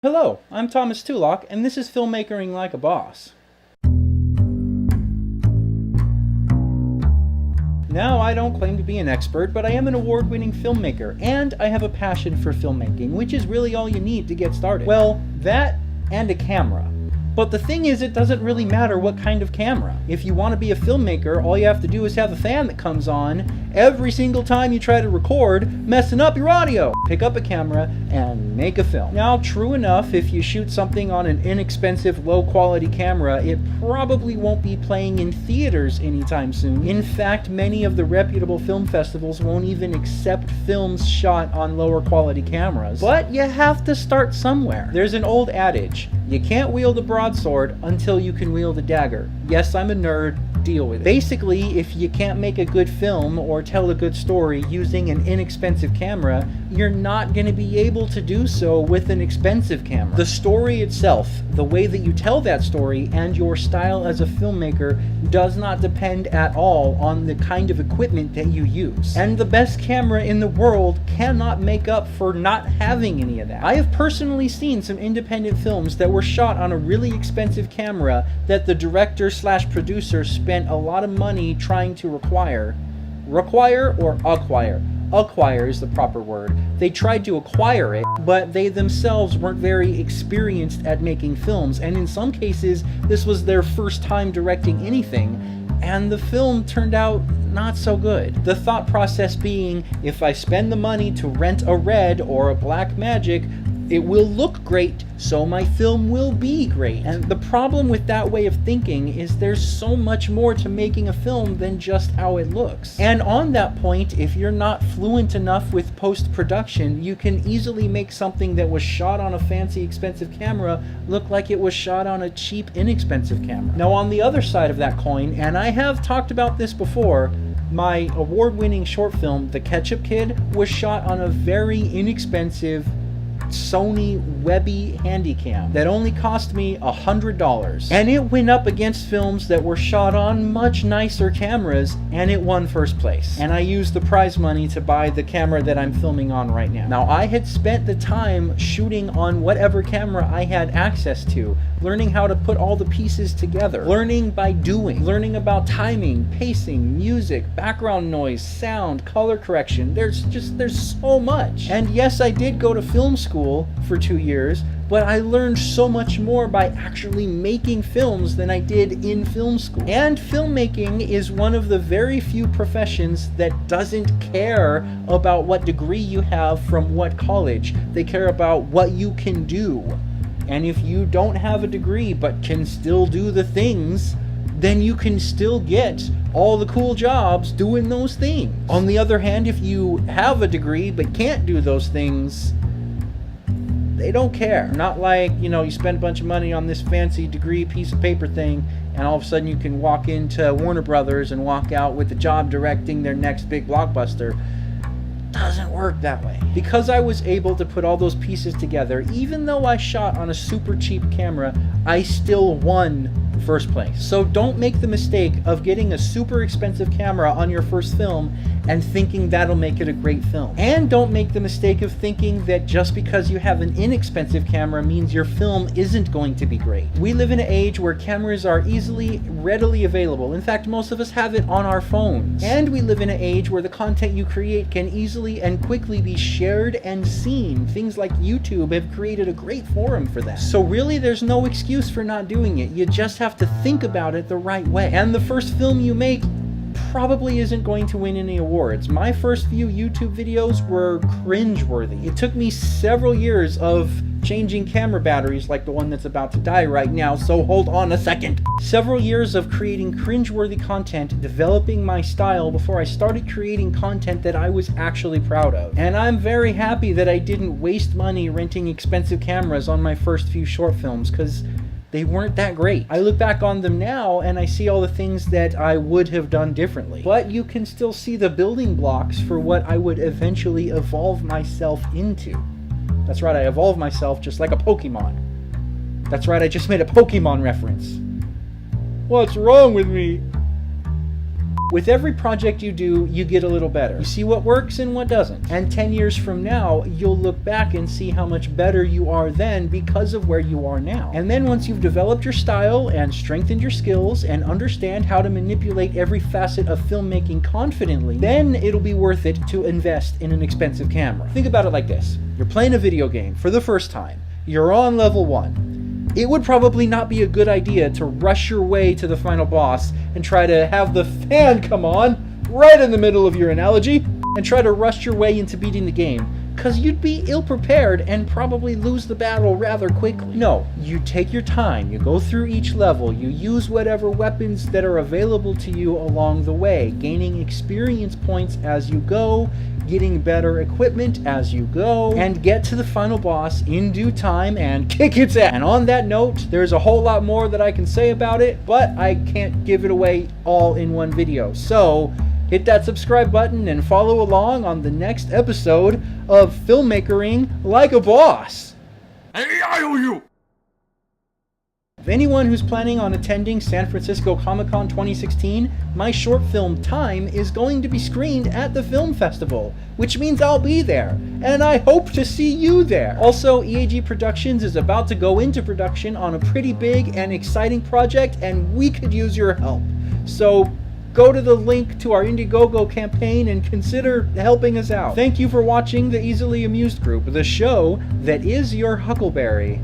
Hello, I'm tntulak, and this is Filmmakering Like a Boss. Now, I don't claim to be an expert, but I am an award-winning filmmaker, and I have a passion for filmmaking, which is really all you need to get started. Well, that and a camera. But the thing is, it doesn't really matter what kind of camera. If you want to be a filmmaker, all you have to do is have a fan that comes on every single time you try to record, messing up your audio. Pick up a camera and make a film. Now, true enough, if you shoot something on an inexpensive, low-quality camera, it probably won't be playing in theaters anytime soon. In fact, many of the reputable film festivals won't even accept films shot on lower-quality cameras. But you have to start somewhere. There's an old adage, you can't wield a broadsword until you can wield a dagger. Yes, I'm a nerd, deal with it. Basically, if you can't make a good film or tell a good story using an inexpensive camera, you're not going to be able to do so with an expensive camera. The story itself, the way that you tell that story, and your style as a filmmaker does not depend at all on the kind of equipment that you use. And the best camera in the world cannot make up for not having any of that. I have personally seen some independent films that were shot on a really expensive camera that the director/producer spent a lot of money trying to acquire. Acquire is the proper word. They tried to acquire it, but they themselves weren't very experienced at making films, and in some cases, this was their first time directing anything, and the film turned out not so good. The thought process being, if I spend the money to rent a red or a black magic, it will look great, so my film will be great. And the problem with that way of thinking is there's so much more to making a film than just how it looks. And on that point, if you're not fluent enough with post-production, you can easily make something that was shot on a fancy, expensive camera look like it was shot on a cheap, inexpensive camera. Now, on the other side of that coin, and I have talked about this before, my award-winning short film, The Ketchup Kid, was shot on a very inexpensive Sony Webby Handycam that only cost me $100, and it went up against films that were shot on much nicer cameras, and it won first place. And I used the prize money to buy the camera that I'm filming on right now. Now, I had spent the time shooting on whatever camera I had access to, learning how to put all the pieces together, learning by doing, learning about timing, pacing, music, background noise, sound, color correction. There's so much. And yes, I did go to film school for 2 years, but I learned so much more by actually making films than I did in film school. And filmmaking is one of the very few professions that doesn't care about what degree you have from what college. They care about what you can do. And if you don't have a degree but can still do the things, then you can still get all the cool jobs doing those things. On the other hand, if you have a degree but can't do those things, they don't care. Not like, you spend a bunch of money on this fancy degree piece of paper thing, and all of a sudden you can walk into Warner Brothers and walk out with a job directing their next big blockbuster. Doesn't work that way. Because I was able to put all those pieces together, even though I shot on a super cheap camera, I still won first place. So don't make the mistake of getting a super expensive camera on your first film and thinking that'll make it a great film. And don't make the mistake of thinking that just because you have an inexpensive camera means your film isn't going to be great. We live in an age where cameras are readily available. In fact, most of us have it on our phones. And we live in an age where the content you create can easily and quickly be shared and seen. Things like YouTube have created a great forum for that. So really, there's no excuse for not doing it. You just have to think about it the right way. And the first film you make probably isn't going to win any awards. My first few YouTube videos were cringeworthy. It took me several years of changing camera batteries like the one that's about to die right now, so hold on a second. Several years of creating cringeworthy content, developing my style before I started creating content that I was actually proud of. And I'm very happy that I didn't waste money renting expensive cameras on my first few short films, because they weren't that great. I look back on them now and I see all the things that I would have done differently. But you can still see the building blocks for what I would eventually evolve myself into. That's right, I evolved myself just like a Pokemon. That's right, I just made a Pokemon reference. What's wrong with me? With every project you do, you get a little better. You see what works and what doesn't. And 10 years from now, you'll look back and see how much better you are then because of where you are now. And then once you've developed your style and strengthened your skills and understand how to manipulate every facet of filmmaking confidently, then it'll be worth it to invest in an expensive camera. Think about it like this. You're playing a video game for the first time. You're on level 1. It would probably not be a good idea to rush your way to the final boss and try to have the fan come on right in the middle of your analogy and try to rush your way into beating the game, because you'd be ill-prepared and probably lose the battle rather quickly. No, you take your time, you go through each level, you use whatever weapons that are available to you along the way, gaining experience points as you go, getting better equipment as you go, and get to the final boss in due time and kick its ass. And on that note, there's a whole lot more that I can say about it, but I can't give it away all in one video. So hit that subscribe button and follow along on the next episode of Filmmakering Like a Boss. If anyone who's planning on attending San Francisco Comic-Con 2016, my short film Time is going to be screened at the film festival, which means I'll be there, and I hope to see you there. Also, EAGproductions is about to go into production on a pretty big and exciting project, and we could use your help. So go to the link to our Indiegogo campaign and consider helping us out. Thank you for watching the Easily Amused Group, the show that is your Huckleberry.